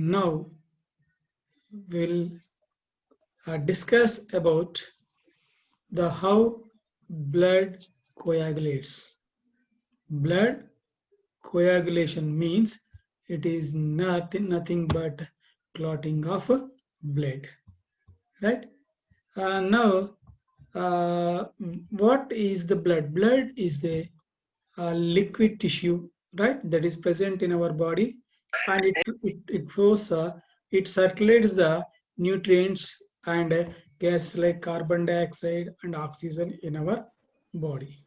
Now we'll discuss about the how blood coagulates. Blood coagulation means it is nothing but clotting of blood, right? Now, what is the blood? Blood is the liquid tissue, right? That is present in our body, and it flows, it circulates the nutrients and gases like carbon dioxide and oxygen in our body.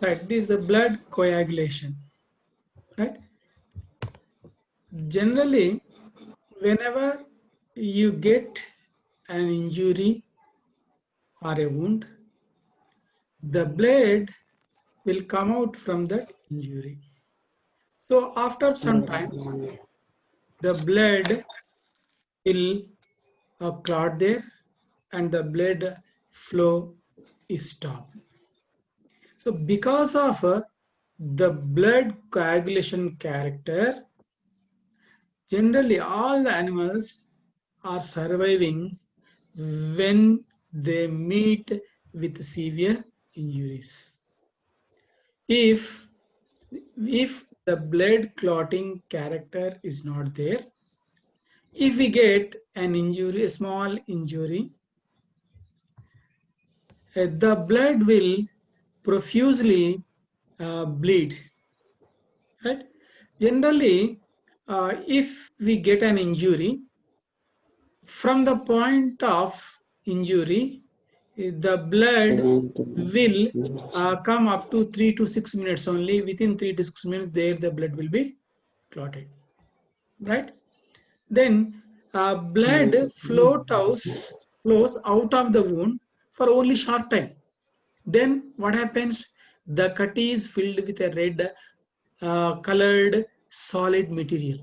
Right, this is the blood coagulation, right? Generally, whenever you get an injury or a wound, the blood will come out from that injury. So after some time, the blood will clot there and the blood flow is stopped. So because of the blood coagulation character, generally all the animals are surviving when they meet with severe injuries. If the blood clotting character is not there, if we get an injury, a small injury, the blood will profusely bleed, right? Generally, if we get an injury, from the point of injury, the blood will come up to 3 to 6 minutes only. Within 3 to 6 minutes, there the blood will be clotted, right? Then blood flows out of the wound for only short time. Then what happens? The cut is filled with a red colored solid material.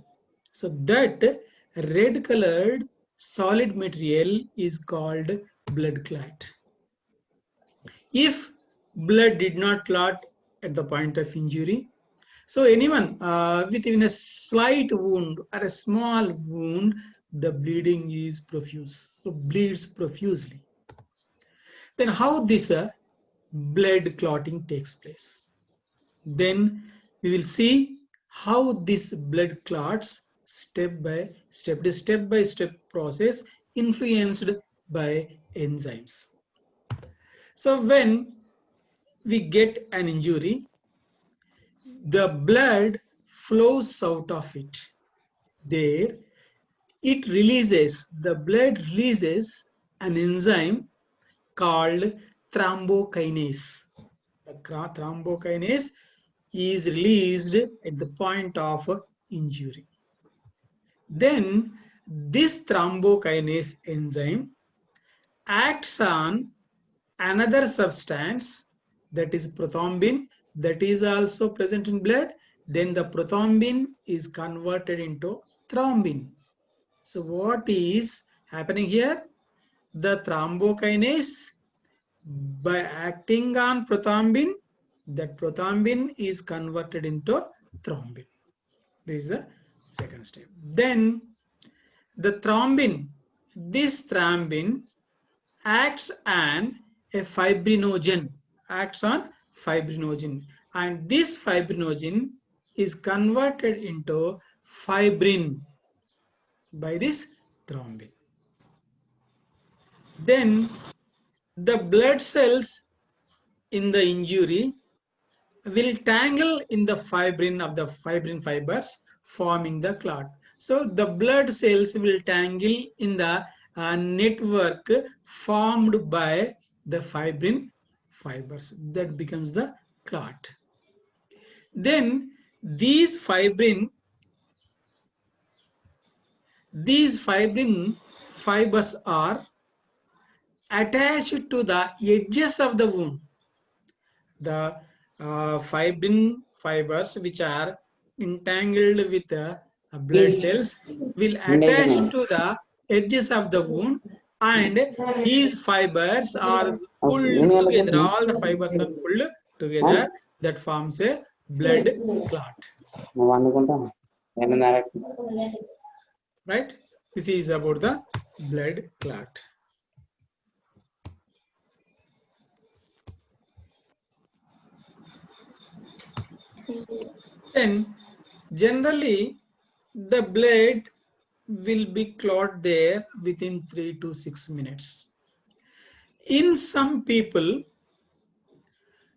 So that red colored solid material is called blood clot. If blood did not clot at the point of injury, so anyone with even a slight wound or a small wound, the bleeding is profuse. So bleeds profusely. Then how this blood clotting takes place? Then we will see how this blood clots step by step process influenced by enzymes. So when we get an injury, the blood flows out of it. There, the blood releases an enzyme called thrombokinase. The thrombokinase is released at the point of injury. Then this thrombokinase enzyme acts on another substance, that is prothrombin, that is also present in blood. Then the prothrombin is converted into thrombin. So what is happening here? The thrombokinase, by acting on prothrombin, that prothrombin is converted into thrombin. This is the second step. Then the this thrombin acts on a acts on fibrinogen, and this fibrinogen is converted into fibrin by this thrombin. Then the blood cells in the injury will tangle in the fibrin of the fibrin fibers, forming the clot. So the blood cells will tangle in the network formed by the fibrin fibers. That becomes the clot. Then these fibrin fibers are attached to the edges of the wound. The fibrin fibers which are entangled with the blood cells will attach to the edges of the wound, and these fibers are pulled together. All the fibers are pulled together. That forms a blood clot. Right? This is about the blood clot. Then generally the blood will be clot there within 3 to 6 minutes. In some people,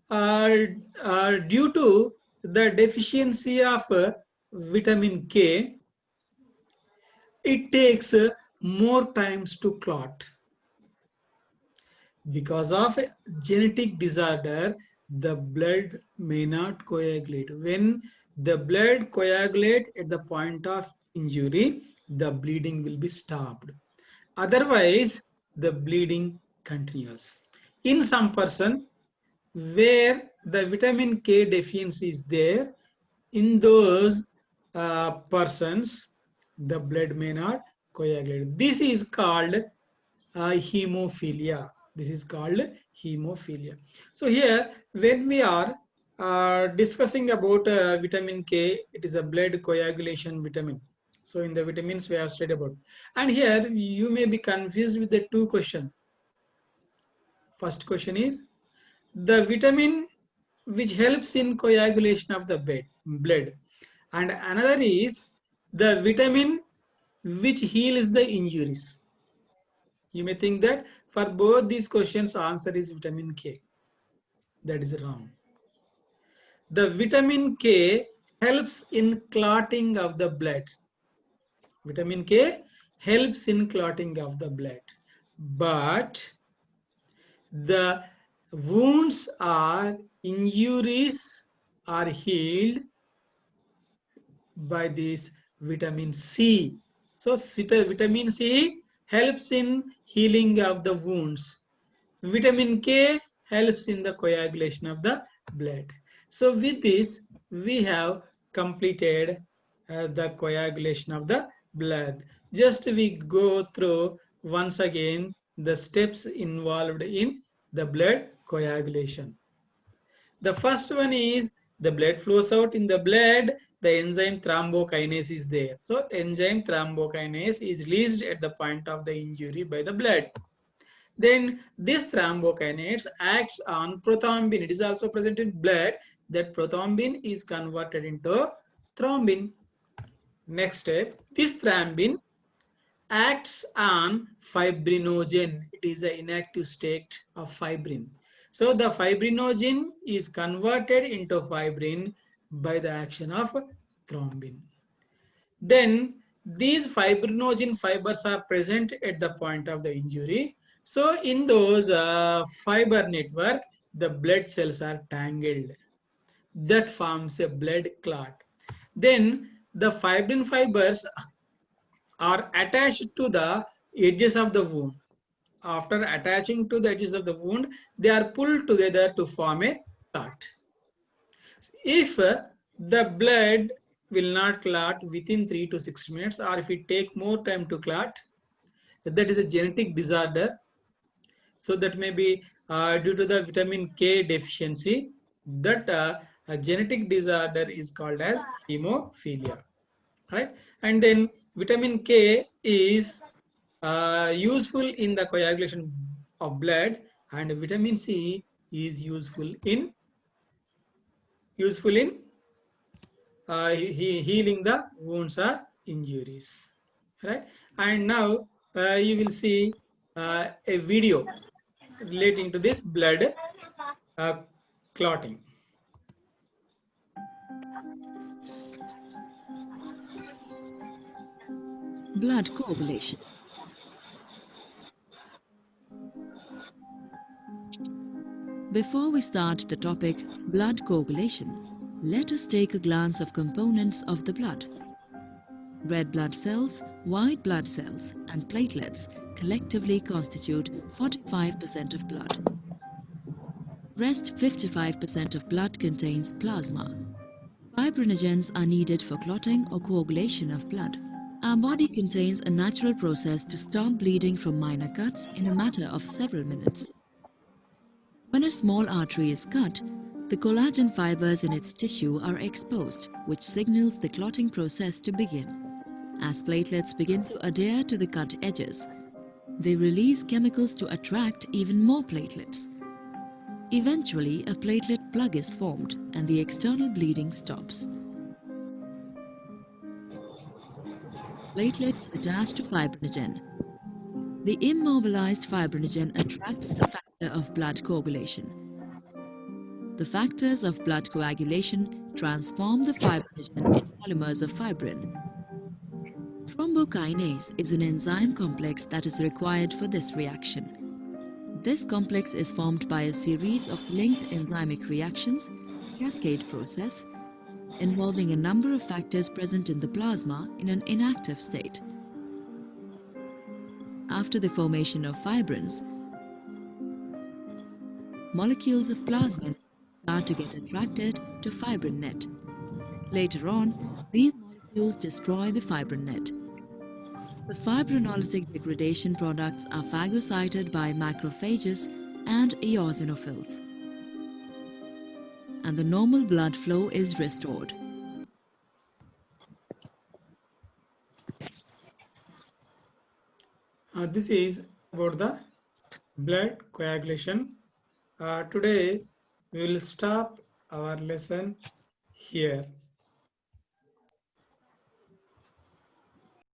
due to the deficiency of vitamin K, it takes more times to clot. Because of a genetic disorder, the blood may not coagulate. When the blood coagulates at the point of injury, the bleeding will be stopped. Otherwise, the bleeding continues. In some person, where the vitamin K deficiency is there, in those persons, the blood may not coagulate. This is called hemophilia. This is called hemophilia. So here, when we are discussing about vitamin K, it is a blood coagulation vitamin. So in the vitamins we have studied about. And here you may be confused with the two questions. First question is, the vitamin which helps in coagulation of the blood, and another is the vitamin which heals the injuries. You may think that for both these questions answer is vitamin K. That is wrong. The vitamin K helps in clotting of the blood. Vitamin K helps in clotting of the blood, but the wounds or injuries are healed by this vitamin C. So vitamin C helps in healing of the wounds. Vitamin K helps in the coagulation of the blood. So with this, we have completed the coagulation of the blood. Just we go through once again the steps involved in the blood coagulation. The first one is the blood flows out. In the blood, the enzyme thrombokinase is there. So enzyme thrombokinase is released at the point of the injury by the blood. Then this thrombokinase acts on prothrombin. It is also present in blood. That prothrombin is converted into thrombin. Next step, this thrombin acts on fibrinogen. It is an inactive state of fibrin. So the fibrinogen is converted into fibrin by the action of thrombin. Then these fibrinogen fibers are present at the point of the injury. So in those fiber network, the blood cells are tangled. That forms a blood clot. Then the fibrin fibers are attached to the edges of the wound. After attaching to the edges of the wound, they are pulled together to form a clot. If the blood will not clot within 3 to 6 minutes, or if it take more time to clot, that is a genetic disorder. So that may be due to the vitamin K deficiency. That a genetic disorder is called as hemophilia, right? And then vitamin K is useful in the coagulation of blood, and vitamin C is useful in healing the wounds or injuries, right? And now you will see a video relating to this blood clotting. Blood coagulation. Before we start the topic blood coagulation, let us take a glance of components of the blood. Red blood cells, white blood cells, and platelets collectively constitute 45% of blood. Rest 55% of blood contains plasma. Fibrinogens are needed for clotting or coagulation of blood. Our body contains a natural process to stop bleeding from minor cuts in a matter of several minutes. When a small artery is cut, the collagen fibers in its tissue are exposed, which signals the clotting process to begin. As platelets begin to adhere to the cut edges, they release chemicals to attract even more platelets. Eventually, a platelet plug is formed and the external bleeding stops. Platelets attach to fibrinogen. The immobilized fibrinogen attracts the factor of blood coagulation. The factors of blood coagulation transform the fibrinogen into polymers of fibrin. Thrombokinase is an enzyme complex that is required for this reaction. This complex is formed by a series of linked enzymic reactions, cascade process, involving a number of factors present in the plasma in an inactive state. After the formation of fibrins, molecules of plasmin start to get attracted to fibrin net. Later on, these molecules destroy the fibrin net. The fibrinolytic degradation products are phagocyted by macrophages and eosinophils, and the normal blood flow is restored. This is about the blood coagulation. Today we will stop our lesson here.